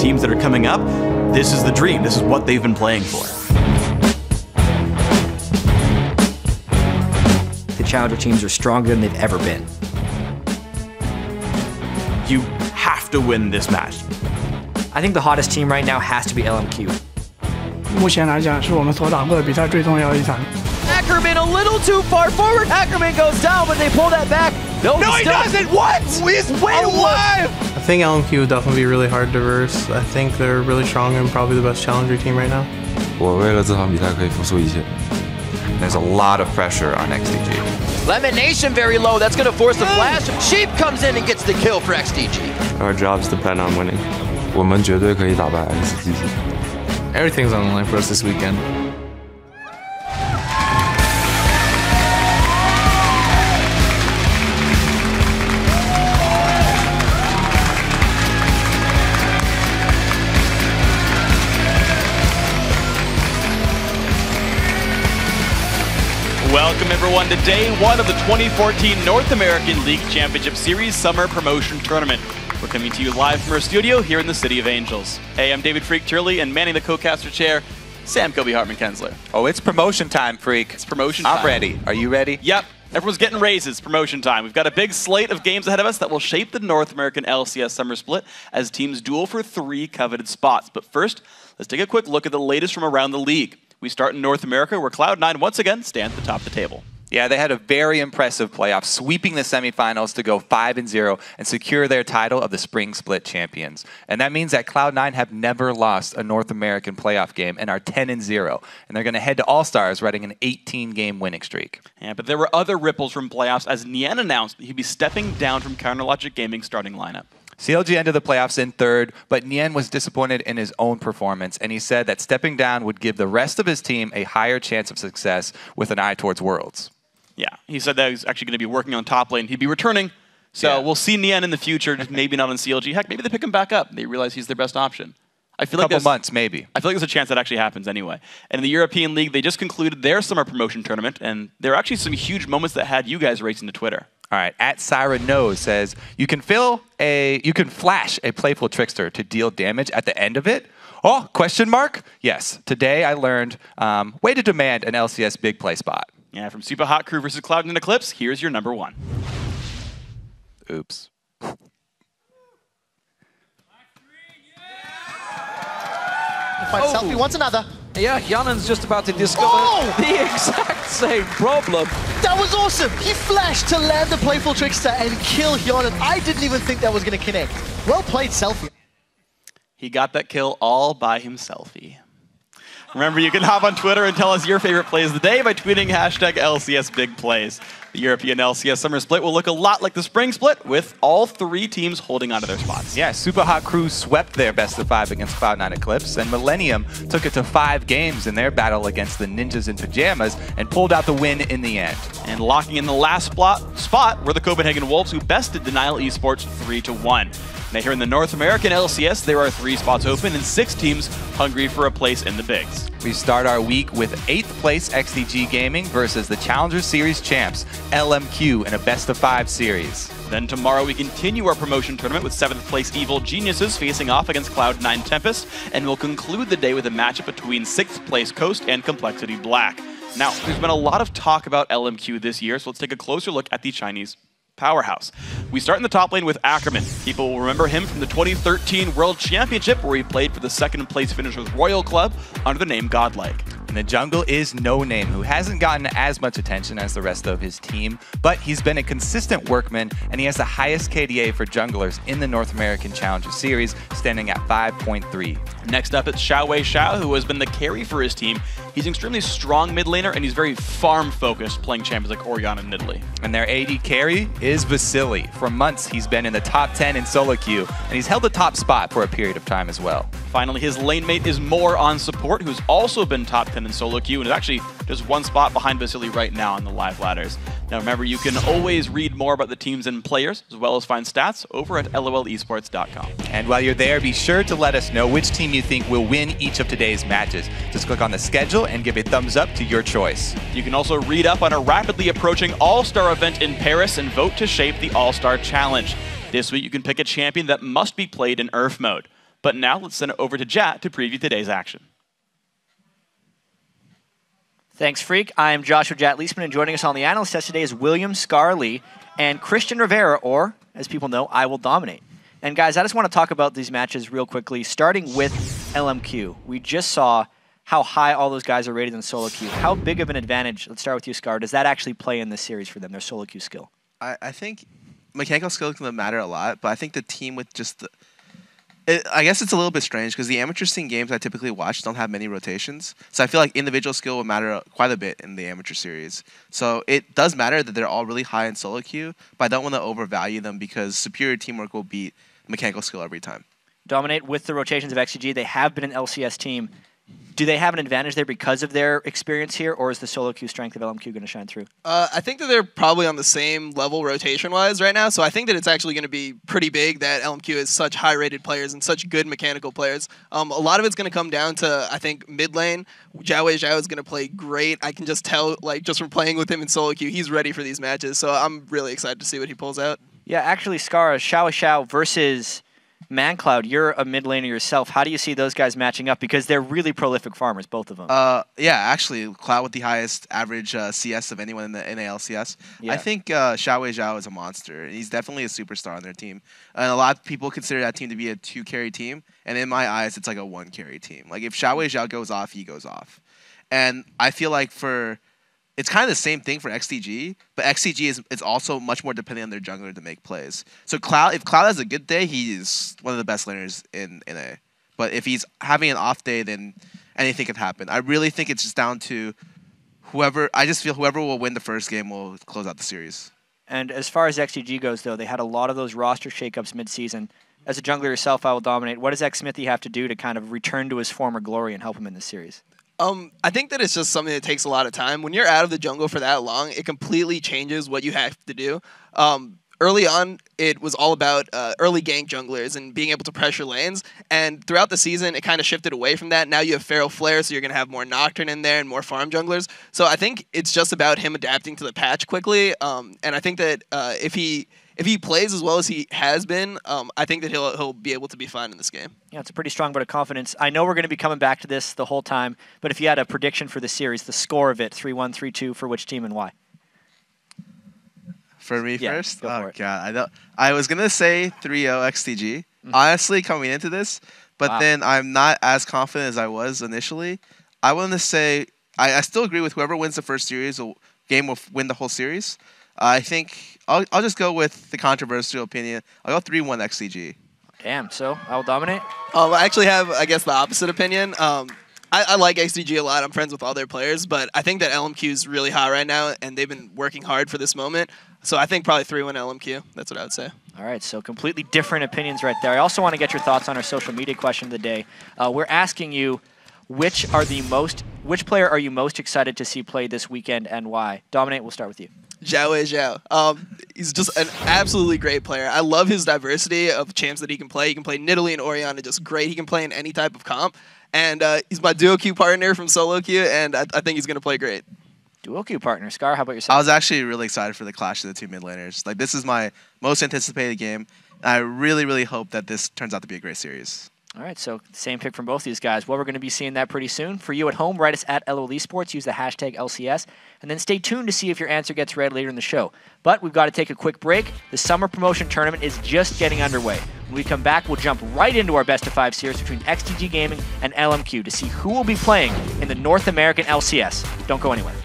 teams that are coming up, this is the dream. This is what they've been playing for. The Challenger teams are stronger than they've ever been. You have to win this match. I think the hottest team right now has to be LMQ. 目前来讲，是我们所打过的比赛最重要的一场。 Ackerman a little too far forward. Ackerman goes down, but they pull that back. No, he doesn't! What? He's alive! I think LMQ would definitely be really hard to verse. I think they're really strong and probably the best challenger team right now. 我为了这场比赛可以付出一切。There's a lot of pressure on XDG. Lemonation very low. That's going to force the flash. Sheep comes in and gets the kill for XDG. Our jobs depend on winning. 我们绝对可以打败 XDG. Everything's on the line for us this weekend. Welcome everyone to day one of the 2014 North American League Championship Series Summer Promotion Tournament. We're coming to you live from our studio here in the City of Angels. Hey, I'm David Freak Turley, and manning the co-caster chair, Sam Kobe Hartman-Kensler. Oh, it's promotion time, Freak. It's promotion time. I'm ready. Are you ready? Yep. Everyone's getting raises. Promotion time. We've got a big slate of games ahead of us that will shape the North American LCS Summer Split as teams duel for 3 coveted spots. But first, let's take a quick look at the latest from around the league. We start in North America, where Cloud9 once again stand at the top of the table. Yeah, they had a very impressive playoff, sweeping the semifinals to go 5-0 and secure their title of the Spring Split champions. And that means that Cloud9 have never lost a North American playoff game and are 10-0. And they're going to head to All-Stars riding an 18-game winning streak. Yeah, but there were other ripples from playoffs as Nian announced that he'd be stepping down from Counterlogic Gaming's starting lineup. CLG ended the playoffs in 3rd, but Nian was disappointed in his own performance, and he said that stepping down would give the rest of his team a higher chance of success with an eye towards Worlds. Yeah, he said that he's actually going to be working on top lane. He'd be returning, so we'll see Nian in the future, just maybe not on CLG. Heck, maybe they pick him back up. They realize he's their best option. I feel like couple months, maybe. I feel like there's a chance that actually happens anyway. And in the European League, they just concluded their summer promotion tournament, and there are actually some huge moments that had you guys racing to Twitter. All right, at Siren Knows says, you can flash a playful trickster to deal damage at the end of it. Oh, question mark? Yes, today I learned way to demand an LCS big play spot. Yeah, from Super Hot Crew versus Cloud and Eclipse, here's your number 1. Oops. Selfie wants another. Yeah, Yannen's just about to discover the exact same problem. That was awesome. He flashed to land the playful trickster and kill Hyonan. I didn't even think that was going to connect. Well played, Selfie. He got that kill all by himself. Remember, you can hop on Twitter and tell us your favorite plays of the day by tweeting #LCSBigPlays. The European LCS Summer Split will look a lot like the Spring Split, with all 3 teams holding onto their spots. Yeah, Super Hot Crew swept their best of 5 against Cloud9 Eclipse, and Millennium took it to 5 games in their battle against the Ninjas in Pajamas and pulled out the win in the end. And locking in the last spot were the Copenhagen Wolves, who bested Denial Esports 3-1. Now here in the North American LCS, there are 3 spots open and 6 teams hungry for a place in the bigs. We start our week with 8th place XDG Gaming versus the Challenger Series champs, LMQ, in a best-of-5 series. Then tomorrow we continue our promotion tournament with 7th place Evil Geniuses facing off against Cloud9 Tempest, and we'll conclude the day with a matchup between 6th place Coast and Complexity Black. Now, there's been a lot of talk about LMQ this year, so let's take a closer look at the Chinese powerhouse. We start in the top lane with Ackerman. People will remember him from the 2013 World Championship, where he played for the 2nd place finish with Royal Club under the name Godlike. In the jungle is No Name, who hasn't gotten as much attention as the rest of his team, but he's been a consistent workman, and he has the highest KDA for junglers in the North American Challenger Series, standing at 5.3. Next up, it's Xiaowei Xiao, who has been the carry for his team. He's an extremely strong mid laner, and he's very farm-focused, playing champions like Orianna and Nidalee. And their AD carry is Vasily. For months, he's been in the top 10 in solo queue, and he's held the top spot for a period of time as well. Finally, his lane mate is More on support, who's also been top 10 in solo queue, and is actually just 1 spot behind Vasily right now on the live ladders. Now remember, you can always read more about the teams and players, as well as find stats over at lolesports.com. And while you're there, be sure to let us know which team you think will win each of today's matches. Just click on the schedule and give a thumbs up to your choice. You can also read up on a rapidly approaching All-Star event in Paris and vote to shape the All-Star Challenge. This week, you can pick a champion that must be played in URF mode. But now let's send it over to Jat to preview today's action. Thanks, Freak. I am Joshua Jat Leisman, and joining us on the Analyst test today is William Scarley and Christian Rivera, or, as people know, I Will Dominate. And guys, I just want to talk about these matches real quickly, starting with LMQ. We just saw how high all those guys are rated in solo queue. How big of an advantage, let's start with you, Scar, does that actually play in this series for them, their solo queue skill? I think mechanical skill can matter a lot, but I think the team with just the... I guess it's a little bit strange because the amateur scene games I typically watch don't have many rotations. So I feel like individual skill will matter quite a bit in the amateur series. So it does matter that they're all really high in solo queue, but I don't want to overvalue them because superior teamwork will beat mechanical skill every time. Dominate with the rotations of XCG. They have been an LCS team. Do they have an advantage there because of their experience here, or is the solo queue strength of LMQ going to shine through? I think that they're probably on the same level rotation-wise right now, so I think that it's actually going to be pretty big that LMQ is such high-rated players and such good mechanical players. A lot of it's going to come down to, I think, mid lane. Zhao is going to play great. I can just tell, like, just from playing with him in solo queue, he's ready for these matches, so I'm really excited to see what he pulls out. Yeah, actually, Scar, Xiao versus ManCloud, you're a mid laner yourself. How do you see those guys matching up? Because they're really prolific farmers, both of them. Yeah, actually, Cloud with the highest average CS of anyone in the LCS. Yeah. I think Zhao is a monster. He's definitely a superstar on their team. And a lot of people consider that team to be a 2-carry team. And in my eyes, it's like a 1-carry team. Like, if Zhao goes off, he goes off. And I feel like it's kind of the same thing for XTG, but XTG is also much more dependent on their jungler to make plays. So if Cloud has a good day, he's one of the best laners in A. But if he's having an off day, then anything can happen. I really think it's just down to whoever will win the first game will close out the series. And as far as XTG goes, though, they had a lot of those roster shakeups mid-season. As a jungler yourself, I Will Dominate. What does Xmithy have to do to kind of return to his former glory and help him in this series? I think that it's just something that takes a lot of time. When you're out of the jungle for that long, it completely changes what you have to do. Early on, it was all about early gank junglers and being able to pressure lanes. And throughout the season, it kind of shifted away from that. Now you have Feral Flare, so you're going to have more Nocturne in there and more farm junglers. So I think it's just about him adapting to the patch quickly. And I think that if he plays as well as he has been, I think that he'll be able to be fine in this game. Yeah, it's a pretty strong vote of confidence. I know we're going to be coming back to this the whole time, but if you had a prediction for the series, the score of it, 3-1, 3-2, for which team and why? For me first? Go for it. God, I was going to say 3-0 XTG, honestly, coming into this, but then I'm not as confident as I was initially. I want to say, I still agree with whoever wins the first series, game will win the whole series. I think I'll just go with the controversial opinion. I'll go 3-1 XCG. Damn, so I Will Dominate? I actually have, I guess, the opposite opinion. I like XCG a lot. I'm friends with all their players, but I think that LMQ is really hot right now, and they've been working hard for this moment. So I think probably 3-1 LMQ. That's what I would say. All right, so completely different opinions right there. I also want to get your thoughts on our social media question of the day. We're asking you, which player are you most excited to see play this weekend and why? Dominate, we'll start with you. Zhao. He's just an absolutely great player. I love his diversity of champs that he can play. He can play Nidalee and Orianna just great. He can play in any type of comp. And he's my duo queue partner from solo queue, and I think he's going to play great. Duo queue partner. Scar, how about yourself? I was actually really excited for the clash of the two mid laners. Like, this is my most anticipated game. I really, really hope that this turns out to be a great series. All right, so same pick from both these guys. Well, we're going to be seeing that pretty soon. For you at home, write us at LOL Esports, use the hashtag LCS, and then stay tuned to see if your answer gets read later in the show. But we've got to take a quick break. The summer promotion tournament is just getting underway. When we come back, we'll jump right into our best-of-5 series between XTG Gaming and LMQ to see who will be playing in the North American LCS. Don't go anywhere.